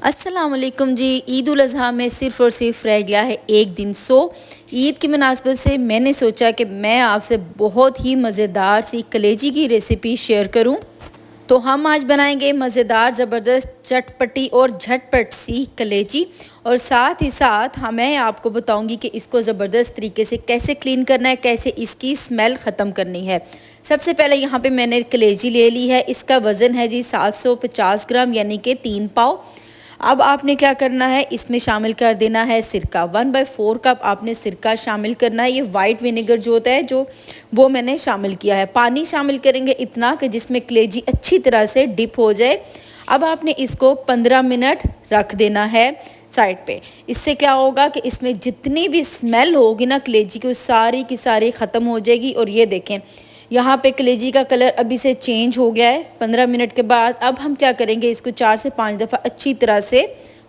अस्सलाम वालेकुम जी। ईद उल अज़हा में सिर्फ़ और सिर्फ रह गया है एक दिन। ईद की मुनासबत से मैंने सोचा कि मैं आपसे बहुत ही मज़ेदार सी कलेजी की रेसिपी शेयर करूं। तो हम आज बनाएंगे मज़ेदार ज़बरदस्त चटपटी और झटपट सी कलेजी, और साथ ही साथ मैं आपको बताऊंगी कि इसको ज़बरदस्त तरीके से कैसे क्लीन करना है, कैसे इसकी स्मेल ख़त्म करनी है। सबसे पहले यहाँ पे मैंने कलेजी ले ली है। इसका वज़न है जी 750 ग्राम, यानी कि 3 पाव। अब आपने क्या करना है, इसमें शामिल कर देना है सिरका। 1/4 कप आपने सिरका शामिल करना है। ये वाइट विनेगर जो होता है वो मैंने शामिल किया है। पानी शामिल करेंगे इतना कि जिसमें कलेजी अच्छी तरह से डिप हो जाए। अब आपने इसको 15 मिनट रख देना है साइड पे। इससे क्या होगा कि इसमें जितनी भी स्मेल होगी ना कलेजी की, वो सारी की सारी ख़त्म हो जाएगी। और ये देखें, यहाँ पे कलेजी का कलर अभी से चेंज हो गया है 15 मिनट के बाद। अब हम क्या करेंगे, इसको 4 से 5 दफ़ा अच्छी तरह से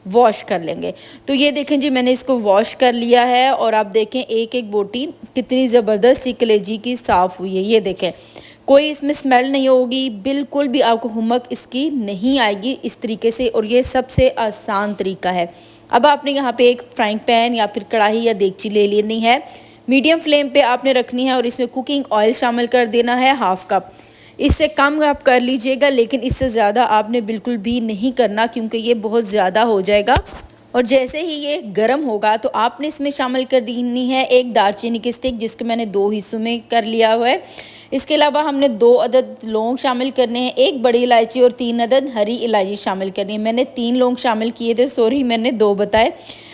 वॉश कर लेंगे। तो ये देखें जी, मैंने इसको वॉश कर लिया है और आप देखें एक एक बोटी कितनी ज़बरदस्त सी कलेजी की साफ़ हुई है। ये देखें, कोई इसमें स्मेल नहीं होगी, बिल्कुल भी आपको हुमक इसकी नहीं आएगी इस तरीके से। और ये सबसे आसान तरीका है। अब आपने यहाँ पे एक फ्राइंग पैन या फिर कढ़ाई या देगची ले लेनी है। मीडियम फ्लेम पे आपने रखनी है और इसमें कुकिंग ऑयल शामिल कर देना है 1/2 कप। इससे कम आप कर लीजिएगा, लेकिन इससे ज़्यादा आपने बिल्कुल भी नहीं करना, क्योंकि ये बहुत ज़्यादा हो जाएगा। और जैसे ही ये गर्म होगा तो आपने इसमें शामिल कर देनी है एक दालचीनी की स्टिक, जिसको मैंने 2 हिस्सों में कर लिया हुआ है। इसके अलावा हमने 2 अदद लौंग शामिल करने हैं, एक बड़ी इलायची और 3 अदद हरी इलायची शामिल करनी है। मैंने 3 लौंग शामिल किए थे, सॉरी मैंने 2 बताए।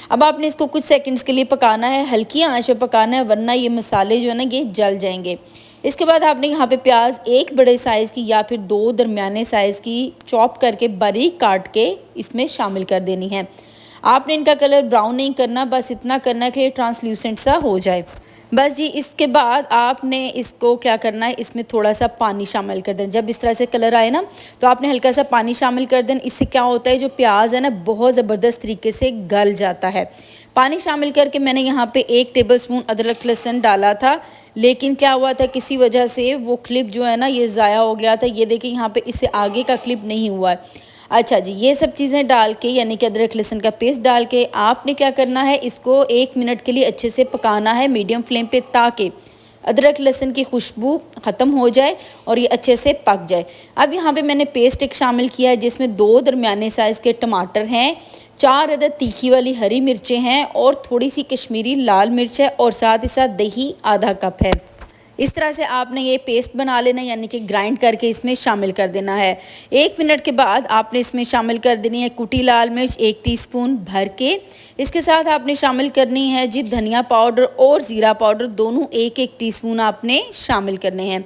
अब आपने इसको कुछ सेकंड्स के लिए पकाना है, हल्की आंच पे पकाना है, वरना ये मसाले जो है ना ये जल जाएंगे। इसके बाद आपने यहाँ पे प्याज एक बड़े साइज़ की या फिर 2 दरमियाने साइज़ की चॉप करके बारीक काट के इसमें शामिल कर देनी है। आपने इनका कलर ब्राउन नहीं करना, बस इतना करना कि ट्रांसल्यूसेंट सा हो जाए। बस जी, इसके बाद आपने इसको क्या करना है, इसमें थोड़ा सा पानी शामिल कर दें। जब इस तरह से कलर आए ना, तो आपने हल्का सा पानी शामिल कर दें। इससे क्या होता है, जो प्याज है ना बहुत ज़बरदस्त तरीके से गल जाता है। पानी शामिल करके मैंने यहाँ पे 1 टेबलस्पून अदरक लहसुन डाला था, लेकिन क्या हुआ था, किसी वजह से वो क्लिप जो है ना ये ज़ाया हो गया था। ये देखिए यहाँ पे इससे आगे का क्लिप नहीं हुआ है। अच्छा जी, ये सब चीज़ें डाल के, यानी कि अदरक लहसुन का पेस्ट डाल के आपने क्या करना है, इसको 1 मिनट के लिए अच्छे से पकाना है मीडियम फ्लेम पे, ताकि अदरक लहसुन की खुशबू ख़त्म हो जाए और ये अच्छे से पक जाए। अब यहाँ पे मैंने पेस्ट एक शामिल किया है, जिसमें 2 दरमियाने साइज़ के टमाटर हैं, 4 अदद तीखी वाली हरी मिर्चें हैं और थोड़ी सी कश्मीरी लाल मिर्च है, और साथ ही साथ दही आधा कप है। इस तरह से आपने ये पेस्ट बना लेना, यानी कि ग्राइंड करके इसमें शामिल कर देना है। 1 मिनट के बाद आपने इसमें शामिल कर देनी है कुटी लाल मिर्च 1 टीस्पून भर के। इसके साथ आपने शामिल करनी है जी धनिया पाउडर और ज़ीरा पाउडर, दोनों 1-1 टीस्पून आपने शामिल करने हैं।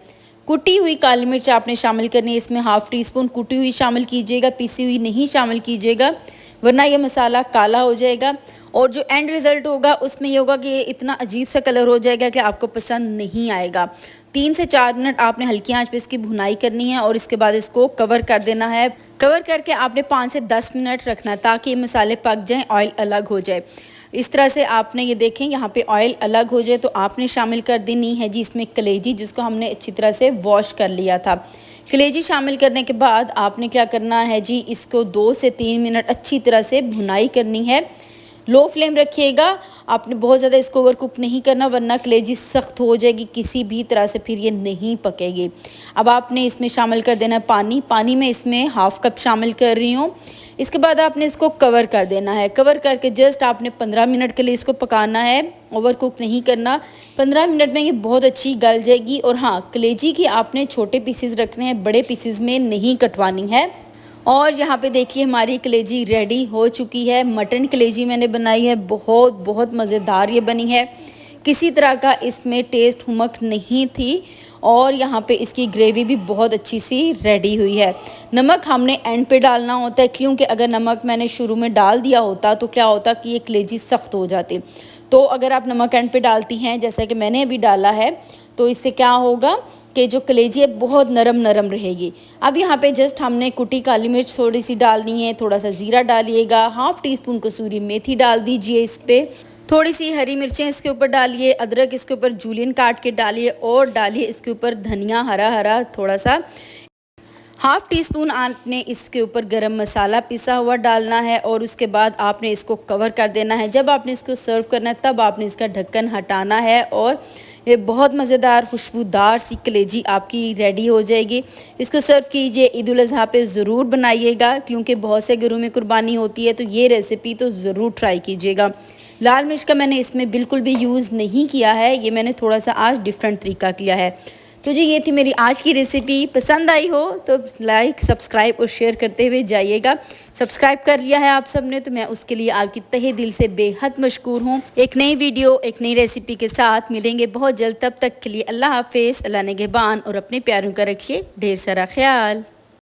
कुटी हुई काली मिर्च आपने शामिल करनी है, इसमें 1/2 टीस्पून कुटी हुई शामिल कीजिएगा, पीसी हुई नहीं शामिल कीजिएगा, वरना यह मसाला काला हो जाएगा। और जो एंड रिज़ल्ट होगा उसमें ये होगा कि ये इतना अजीब सा कलर हो जाएगा कि आपको पसंद नहीं आएगा। 3 से 4 मिनट आपने हल्की आंच पे इसकी भुनाई करनी है और इसके बाद इसको कवर कर देना है। कवर करके आपने 5 से 10 मिनट रखना है, ताकि ये मसाले पक जाएं, ऑयल अलग हो जाए। इस तरह से आपने ये देखें यहाँ पे ऑयल अलग हो जाए तो आपने शामिल कर देनी है जी इसमें कलेजी, जिसको हमने अच्छी तरह से वॉश कर लिया था। कलेजी शामिल करने के बाद आपने क्या करना है जी, इसको 2 से 3 मिनट अच्छी तरह से भुनाई करनी है। लो फ्लेम रखिएगा, आपने बहुत ज़्यादा इसको ओवर कुक नहीं करना, वरना कलेजी सख्त हो जाएगी किसी भी तरह से, फिर ये नहीं पकेगी। अब आपने इसमें शामिल कर देना है पानी। पानी में इसमें 1/2 कप शामिल कर रही हूँ। इसके बाद आपने इसको कवर कर देना है। कवर करके जस्ट आपने 15 मिनट के लिए इसको पकाना है, ओवर कुक नहीं करना। 15 मिनट में ये बहुत अच्छी गल जाएगी। और हाँ, कलेजी की आपने छोटे पीसेस रखने हैं, बड़े पीसेस में नहीं कटवानी है। और यहाँ पे देखिए हमारी कलेजी रेडी हो चुकी है। मटन कलेजी मैंने बनाई है, बहुत बहुत मज़ेदार ये बनी है। किसी तरह का इसमें टेस्ट हुमक नहीं थी, और यहाँ पे इसकी ग्रेवी भी बहुत अच्छी सी रेडी हुई है। नमक हमने एंड पे डालना होता है, क्योंकि अगर नमक मैंने शुरू में डाल दिया होता तो क्या होता कि ये कलेजी सख्त हो जाती। तो अगर आप नमक एंड पे डालती हैं, जैसा कि मैंने अभी डाला है, तो इससे क्या होगा कि जो कलेजी है बहुत नरम नरम रहेगी। अब यहाँ पे जस्ट हमने कुटी काली मिर्च थोड़ी सी डालनी है, थोड़ा सा ज़ीरा डालिएगा, 1/2 टीस्पून कसूरी मेथी डाल दीजिए इस पे, थोड़ी सी हरी मिर्चें इसके ऊपर डालिए, अदरक इसके ऊपर जूलियन काट के डालिए, और डालिए इसके ऊपर धनिया हरा हरा थोड़ा सा। हाफ़ टी स्पून आपने इसके ऊपर गरम मसाला पिसा हुआ डालना है और उसके बाद आपने इसको कवर कर देना है। जब आपने इसको सर्व करना है तब आपने इसका ढक्कन हटाना है और ये बहुत मज़ेदार खुशबूदार सी कलेजी आपकी रेडी हो जाएगी। इसको सर्व कीजिए, ईद उल अज़हा पे ज़रूर बनाइएगा क्योंकि बहुत से घरों में कुर्बानी होती है, तो ये रेसिपी तो ज़रूर ट्राई कीजिएगा। लाल मिर्च का मैंने इसमें बिल्कुल भी यूज़ नहीं किया है, ये मैंने थोड़ा सा आज डिफरेंट तरीका किया है। तो जी ये थी मेरी आज की रेसिपी। पसंद आई हो तो लाइक सब्सक्राइब और शेयर करते हुए जाइएगा। सब्सक्राइब कर लिया है आप सबने तो मैं उसके लिए आपकी तहे दिल से बेहद मशकूर हूँ। एक नई वीडियो एक नई रेसिपी के साथ मिलेंगे बहुत जल्द। तब तक के लिए अल्लाह हाफिज़, अल्लाह निगहबान और अपने प्यारों का रखिए ढेर सारा ख्याल।